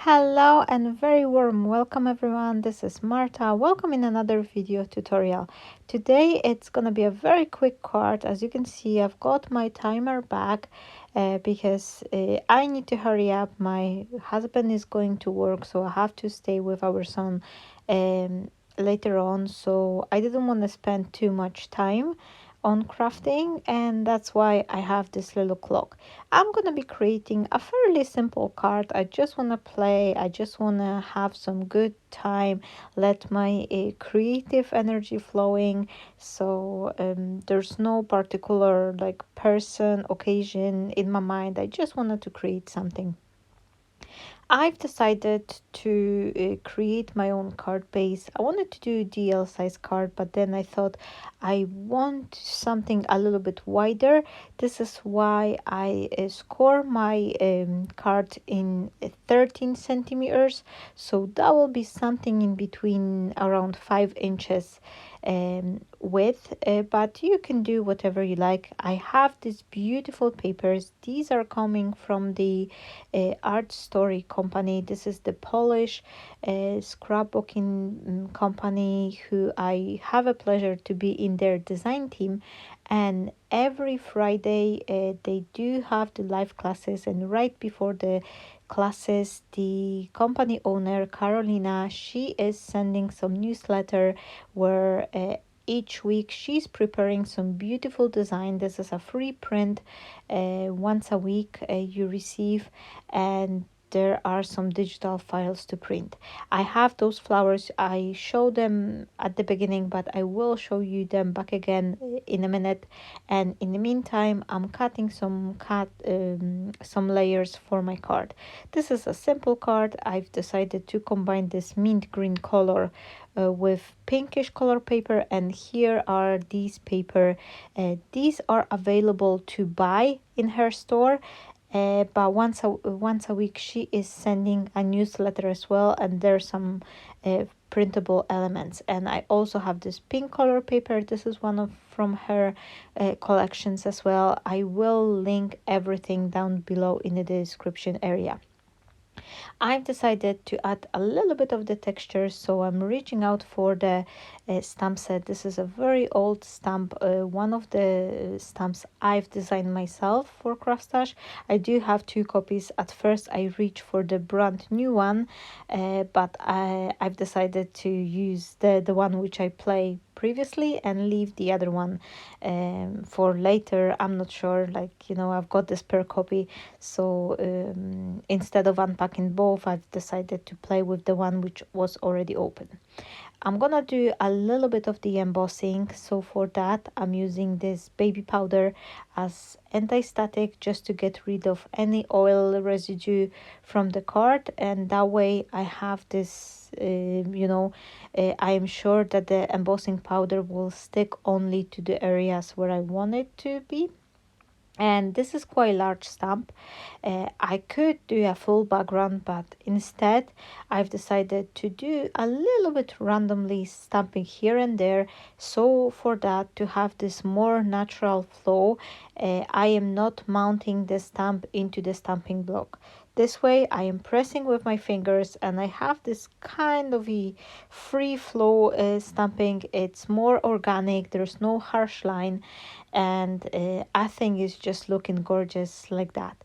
Hello and very warm welcome everyone. This is Marta. Welcome in another video tutorial. Today it's gonna be a very quick card. As you can see, I've got my timer back because I need to hurry up. My husband is going to work, so I have to stay with our son later on. So I didn't want to spend too much time on crafting, and that's why I have this little clock. I'm gonna be creating a fairly simple card. I just want to play, I just want to have some good time, let my creative energy flowing. So there's no particular like person occasion in my mind. I just wanted to create something. I've decided to create my own card base. I wanted to do a DL size card, but then I thought I want something a little bit wider. This is why I score my card in 13 centimeters. So that will be something in between around 5 inches width, but you can do whatever you like. I have these beautiful papers. These are coming from the Art Story company. This is the Polish scrapbooking company who I have a pleasure to be in their design team, and every Friday they do have the live classes, and right before the classes the company owner Karolina, she is sending some newsletter where each week she's preparing some beautiful design. This is a free print once a week you receive, and there are some digital files to print. I have those flowers. I show them at the beginning, but I will show you them back again in a minute. And in the meantime, I'm cutting some layers for my card. This is a simple card. I've decided to combine this mint green color with pinkish color paper, and here are these paper. These are available to buy in her store, but once a week she is sending a newsletter as well, and there's some printable elements. And I also have this pink color paper. This is one of from her collections as well. I will link everything down below in the description area. I've decided to add a little bit of the texture, so I'm reaching out for the stamp set. This is a very old stamp, one of the stamps I've designed myself for CRAFTSTASH. I do have two copies. At first I reached for the brand new one, but I've decided to use the one which I play previously and leave the other one for later. I'm not sure, like, you know, I've got the spare copy, so instead of unpacking both, I've decided to play with the one which was already open. I'm gonna do a little bit of the embossing, so for that I'm using this baby powder as anti-static, just to get rid of any oil residue from the card, and that way I have this I am sure that the embossing powder will stick only to the areas where I want it to be. And this is quite a large stamp. I could do a full background, but instead I've decided to do a little bit randomly stamping here and there. So for that, to have this more natural flow, I am not mounting the stamp into the stamping block. This way I am pressing with my fingers, and I have this kind of a free flow stamping. It's more organic, there's no harsh line, and I think it's just looking gorgeous like that.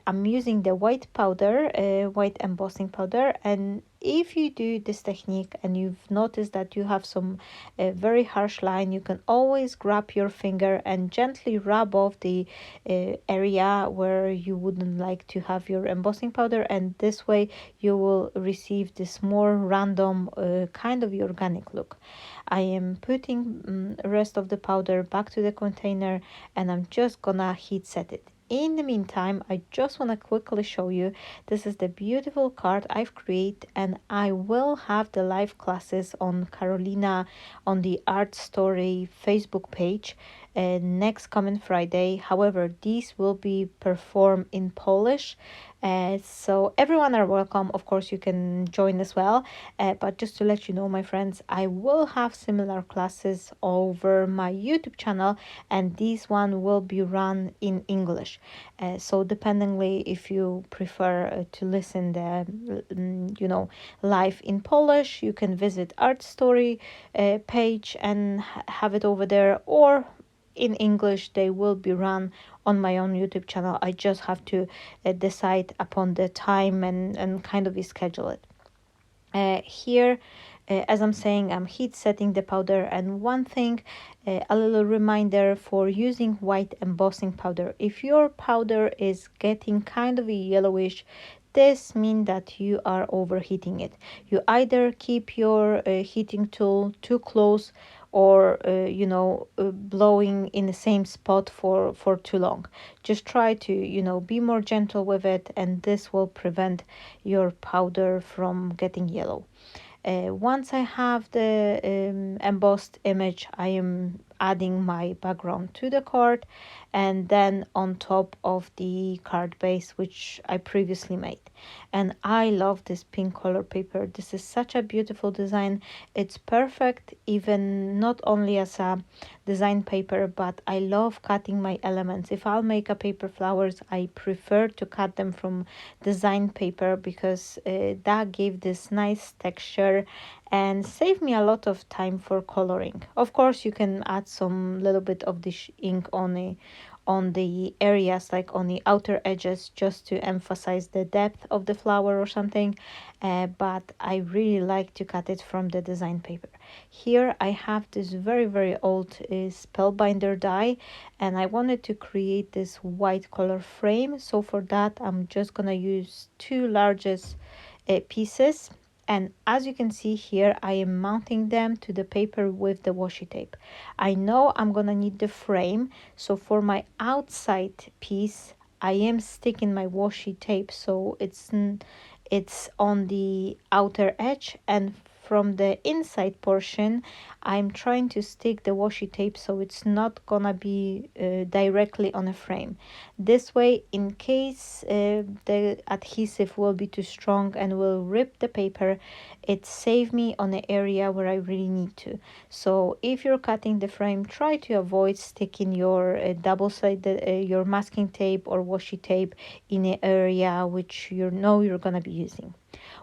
I'm using the white powder, white embossing powder, and if you do this technique and you've noticed that you have some very harsh line, you can always grab your finger and gently rub off the area where you wouldn't like to have your embossing powder, and this way you will receive this more random kind of organic look. I am putting rest of the powder back to the container, and I'm just gonna heat set it. In the meantime, I just want to quickly show you, this is the beautiful card I've created, and I will have the live classes on Karolina on the Art Story Facebook page next coming Friday. However, these will be performed in Polish, So everyone are welcome. Of course, you can join as well. But just to let you know, my friends, I will have similar classes over my YouTube channel, and this one will be run in English. So dependingly, if you prefer to listen the live in Polish, you can visit Art Story page and have it over there, or in English they will be run on my own YouTube channel. I just have to decide upon the time and kind of schedule it. Here, as I'm saying, I'm heat setting the powder, and one thing, a little reminder for using white embossing powder. If your powder is getting kind of a yellowish, this means that you are overheating it. You either keep your heating tool too close, or blowing in the same spot for too long. Just try to be more gentle with it, and this will prevent your powder from getting yellow. Once I have the embossed image, I am adding my background to the card, and then on top of the card base which I previously made. And I love this pink color paper. This is such a beautiful design. It's perfect even not only as a design paper, but I love cutting my elements. If I'll make a paper flowers, I prefer to cut them from design paper, because that gave this nice texture and save me a lot of time for coloring. Of course, you can add some little bit of this ink on the areas, like on the outer edges, just to emphasize the depth of the flower or something, but I really like to cut it from the design paper. Here I have this very old spellbinder die, and I wanted to create this white color frame. So for that, I'm just gonna use two largest pieces, and as you can see here, I am mounting them to the paper with the washi tape. I know I'm gonna need the frame, so for my outside piece I am sticking my washi tape, so it's on the outer edge, and from the inside portion I'm trying to stick the washi tape so it's not gonna be directly on a frame. This way, in case the adhesive will be too strong and will rip the paper, it saves me on an area where I really need to. So if you're cutting the frame, try to avoid sticking your double-sided your masking tape or washi tape in an area which you're gonna be using.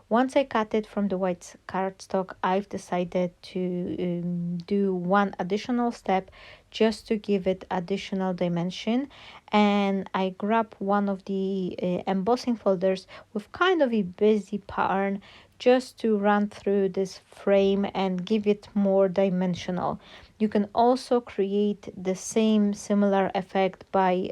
Once I cut it from the white cardstock, I've decided to do one additional step just to give it additional dimension, and I grab one of the embossing folders with kind of a busy pattern, just to run through this frame and give it more dimensional. You can also create the same similar effect by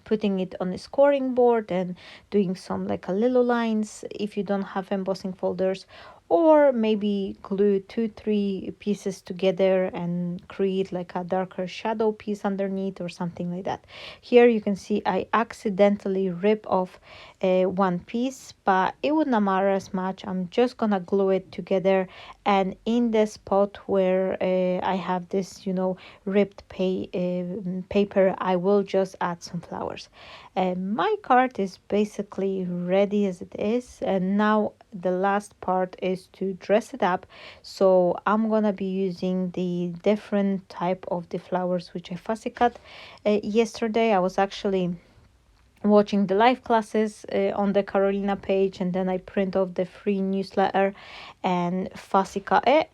putting it on a scoring board and doing some like a little lines if you don't have embossing folders, or maybe glue 2-3 pieces together and create like a darker shadow piece underneath or something like that. Here you can see I accidentally rip off one piece, but it would not matter as much. I'm just gonna glue it together, and in the spot where I have this ripped paper, I will just add some flowers. My card is basically ready as it is, and now the last part is to dress it up. So I'm gonna be using the different type of the flowers which I fussy cut yesterday. I was actually watching the live classes on the Karolina page, and then I print off the free newsletter and fussy cut it.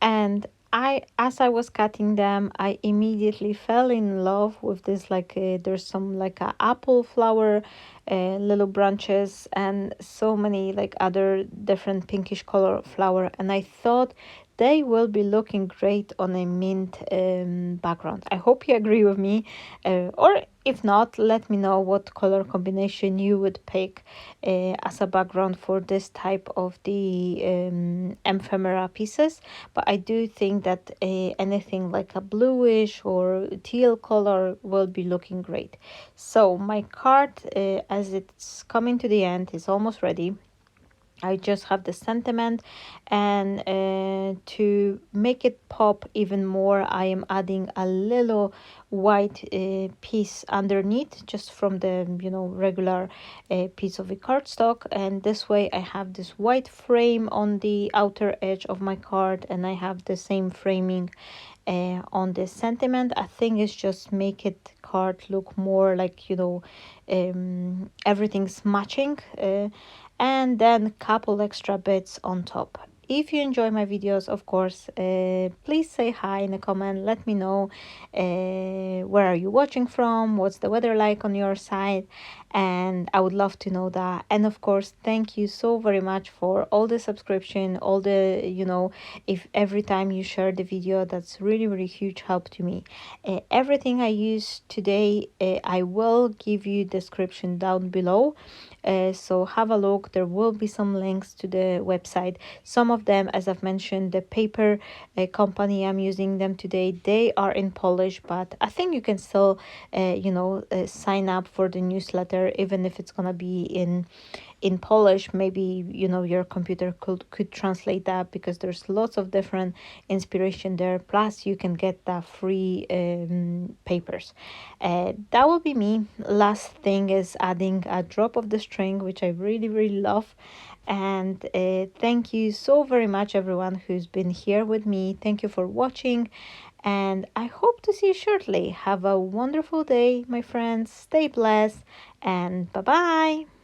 And as I was cutting them, I immediately fell in love with this, like there's some like a apple flower, little branches, and so many like other different pinkish color flower, and I thought they will be looking great on a mint background. I hope you agree with me, or if not, let me know what color combination you would pick as a background for this type of the ephemera pieces. But I do think that anything like a bluish or teal color will be looking great. So my card, as it's coming to the end, is almost ready. I just have the sentiment, and to make it pop even more, I am adding a little white piece underneath, just from the regular piece of the cardstock, and this way I have this white frame on the outer edge of my card, and I have the same framing on the sentiment. I think it's just make it card look more like everything's matching, and then couple extra bits on top. If you enjoy my videos, of course, please say hi in a comment. Let me know where are you watching from, what's the weather like on your side, and I would love to know that. And of course, thank you so very much for all the subscription, all the if every time you share the video, that's really really huge help to me. Everything I use today, I will give you description down below, so have a look. There will be some links to the website. Some of them, as I've mentioned, the paper company I'm using them today, they are in Polish, but I think you can still sign up for the newsletter, even if it's gonna be in Polish. Maybe your computer could translate that, because there's lots of different inspiration there, plus you can get the free papers. That will be me. Last thing is adding a drop of the string, which I really really love. And thank you so very much everyone who's been here with me. Thank you for watching, and I hope to see you shortly. Have a wonderful day, my friends. Stay blessed, and bye bye.